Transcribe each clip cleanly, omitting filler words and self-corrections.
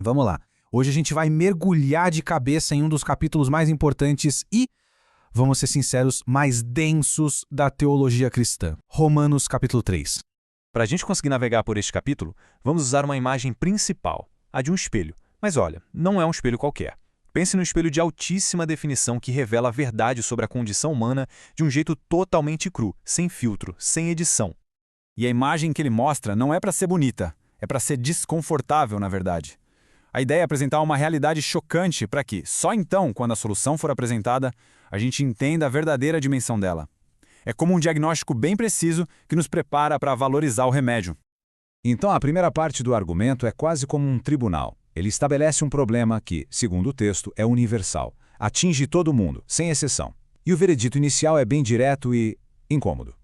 Vamos lá. Hoje a gente vai mergulhar de cabeça em um dos capítulos mais importantes e, vamos ser sinceros, mais densos da teologia cristã. Romanos capítulo 3. Para a gente conseguir navegar por este capítulo, vamos usar uma imagem principal, a de um espelho. Mas olha, não é um espelho qualquer. Pense no espelho de altíssima definição que revela a verdade sobre a condição humana de um jeito totalmente cru, sem filtro, sem edição. E a imagem que ele mostra não é para ser bonita, é para ser desconfortável, na verdade. A ideia é apresentar uma realidade chocante para que, só então, quando a solução for apresentada, a gente entenda a verdadeira dimensão dela. É como um diagnóstico bem preciso que nos prepara para valorizar o remédio. Então, a primeira parte do argumento é quase como um tribunal. Ele estabelece um problema que, segundo o texto, é universal, atinge todo mundo, sem exceção. E o veredito inicial é bem direto e incômodo.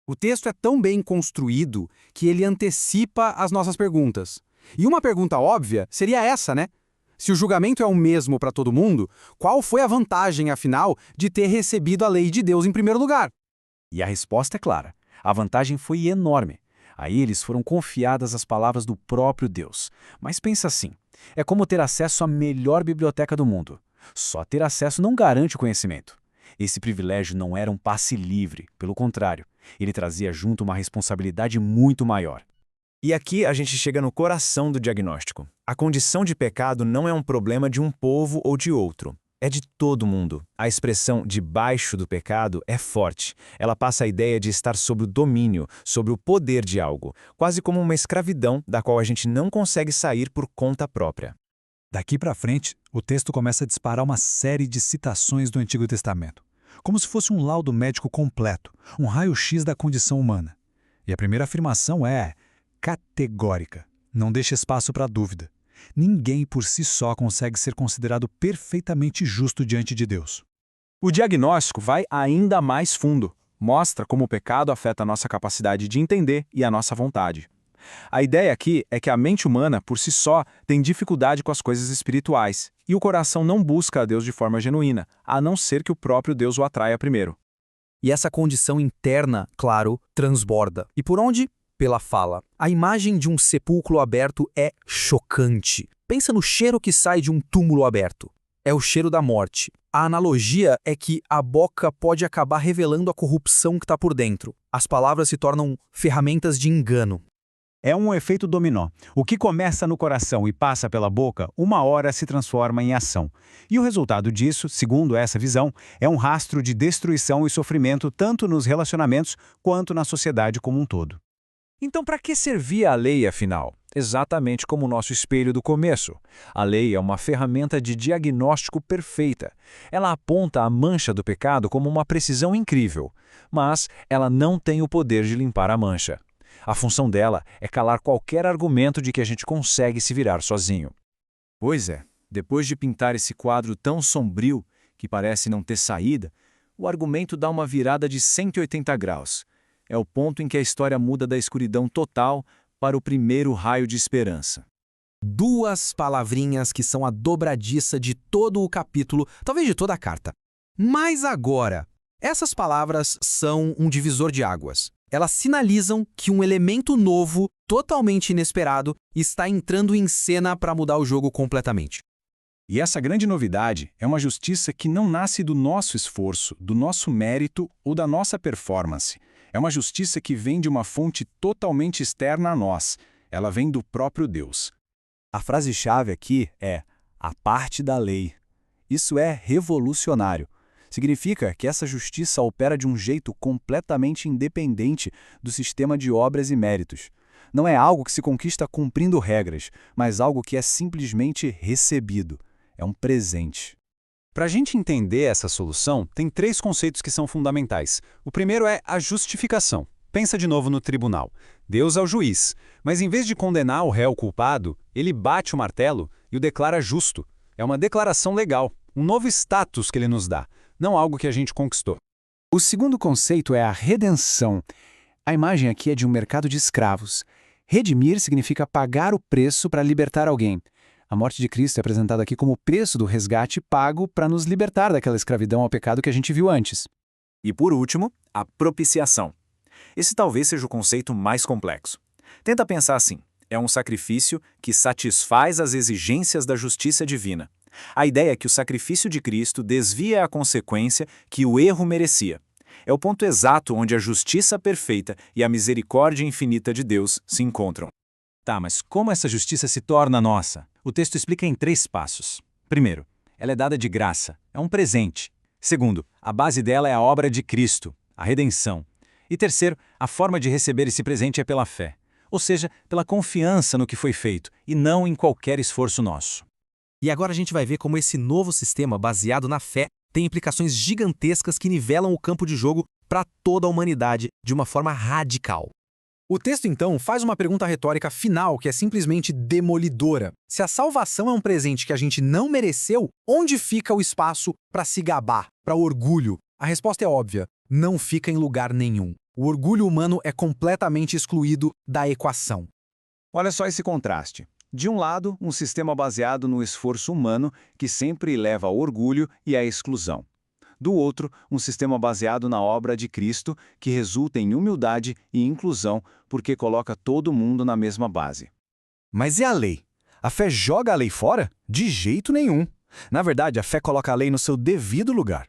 O texto é tão bem construído que ele antecipa as nossas perguntas. E uma pergunta óbvia seria essa, né? Se o julgamento é o mesmo para todo mundo, qual foi a vantagem, afinal, de ter recebido a lei de Deus em primeiro lugar? E a resposta é clara. A vantagem foi enorme. A eles foram confiadas as palavras do próprio Deus. Mas pensa assim, é como ter acesso à melhor biblioteca do mundo. Só ter acesso não garante o conhecimento. Esse privilégio não era um passe livre, pelo contrário, ele trazia junto uma responsabilidade muito maior. E aqui a gente chega no coração do diagnóstico. A condição de pecado não é um problema de um povo ou de outro. É de todo mundo. A expressão debaixo do pecado é forte. Ela passa a ideia de estar sob o domínio, sobre o poder de algo, quase como uma escravidão da qual a gente não consegue sair por conta própria. Daqui para frente, o texto começa a disparar uma série de citações do Antigo Testamento, como se fosse um laudo médico completo, um raio-x da condição humana. E a primeira afirmação é categórica, não deixa espaço para dúvida. Ninguém por si só consegue ser considerado perfeitamente justo diante de Deus. O diagnóstico vai ainda mais fundo. Mostra como o pecado afeta a nossa capacidade de entender e a nossa vontade. A ideia aqui é que a mente humana, por si só, tem dificuldade com as coisas espirituais, e o coração não busca a Deus de forma genuína, a não ser que o próprio Deus o atraia primeiro. E essa condição interna, claro, transborda. E por onde? Pela fala. A imagem de um sepulcro aberto é chocante. Pensa no cheiro que sai de um túmulo aberto. É o cheiro da morte. A analogia é que a boca pode acabar revelando a corrupção que está por dentro. As palavras se tornam ferramentas de engano. É um efeito dominó. O que começa no coração e passa pela boca, uma hora se transforma em ação. E o resultado disso, segundo essa visão, é um rastro de destruição e sofrimento tanto nos relacionamentos quanto na sociedade como um todo. Então, para que servia a lei, afinal? Exatamente como o nosso espelho do começo. A lei é uma ferramenta de diagnóstico perfeita. Ela aponta a mancha do pecado como uma precisão incrível, mas ela não tem o poder de limpar a mancha. A função dela é calar qualquer argumento de que a gente consegue se virar sozinho. Pois é, depois de pintar esse quadro tão sombrio, que parece não ter saída, o argumento dá uma virada de 180 graus. É o ponto em que a história muda da escuridão total para o primeiro raio de esperança. Duas palavrinhas que são a dobradiça de todo o capítulo, talvez de toda a carta. Mas agora, essas palavras são um divisor de águas. Elas sinalizam que um elemento novo, totalmente inesperado, está entrando em cena para mudar o jogo completamente. E essa grande novidade é uma justiça que não nasce do nosso esforço, do nosso mérito ou da nossa performance. É uma justiça que vem de uma fonte totalmente externa a nós. Ela vem do próprio Deus. A frase-chave aqui é a parte da lei. Isso é revolucionário. Significa que essa justiça opera de um jeito completamente independente do sistema de obras e méritos. Não é algo que se conquista cumprindo regras, mas algo que é simplesmente recebido. É um presente. Para a gente entender essa solução, tem 3 conceitos que são fundamentais. O primeiro é a justificação. Pensa de novo no tribunal. Deus é o juiz, mas em vez de condenar o réu culpado, ele bate o martelo e o declara justo. É uma declaração legal, um novo status que ele nos dá, não algo que a gente conquistou. O segundo conceito é a redenção. A imagem aqui é de um mercado de escravos. Redimir significa pagar o preço para libertar alguém. A morte de Cristo é apresentada aqui como o preço do resgate pago para nos libertar daquela escravidão ao pecado que a gente viu antes. E por último, a propiciação. Esse talvez seja o conceito mais complexo. Tenta pensar assim. É um sacrifício que satisfaz as exigências da justiça divina. A ideia é que o sacrifício de Cristo desvia a consequência que o erro merecia. É o ponto exato onde a justiça perfeita e a misericórdia infinita de Deus se encontram. Tá, mas como essa justiça se torna nossa? O texto explica em 3 passos. Primeiro, ela é dada de graça, é um presente. Segundo, a base dela é a obra de Cristo, a redenção. E terceiro, a forma de receber esse presente é pela fé, ou seja, pela confiança no que foi feito, e não em qualquer esforço nosso. E agora a gente vai ver como esse novo sistema baseado na fé tem implicações gigantescas que nivelam o campo de jogo para toda a humanidade de uma forma radical. O texto, então, faz uma pergunta retórica final que é simplesmente demolidora. Se a salvação é um presente que a gente não mereceu, onde fica o espaço para se gabar, para orgulho? A resposta é óbvia: não fica em lugar nenhum. O orgulho humano é completamente excluído da equação. Olha só esse contraste. De um lado, um sistema baseado no esforço humano que sempre leva ao orgulho e à exclusão. Do outro, um sistema baseado na obra de Cristo que resulta em humildade e inclusão porque coloca todo mundo na mesma base. Mas e a lei? A fé joga a lei fora? De jeito nenhum. Na verdade, a fé coloca a lei no seu devido lugar.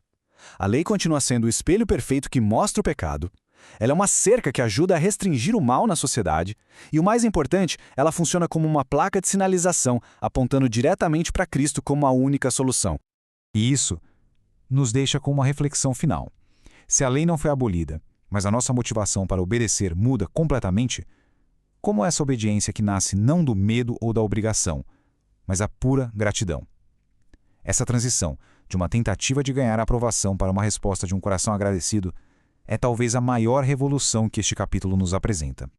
A lei continua sendo o espelho perfeito que mostra o pecado. Ela é uma cerca que ajuda a restringir o mal na sociedade. E o mais importante, ela funciona como uma placa de sinalização, apontando diretamente para Cristo como a única solução. E isso nos deixa com uma reflexão final. Se a lei não foi abolida, mas a nossa motivação para obedecer muda completamente, como essa obediência que nasce não do medo ou da obrigação, mas a pura gratidão? Essa transição de uma tentativa de ganhar aprovação para uma resposta de um coração agradecido é talvez a maior revolução que este capítulo nos apresenta.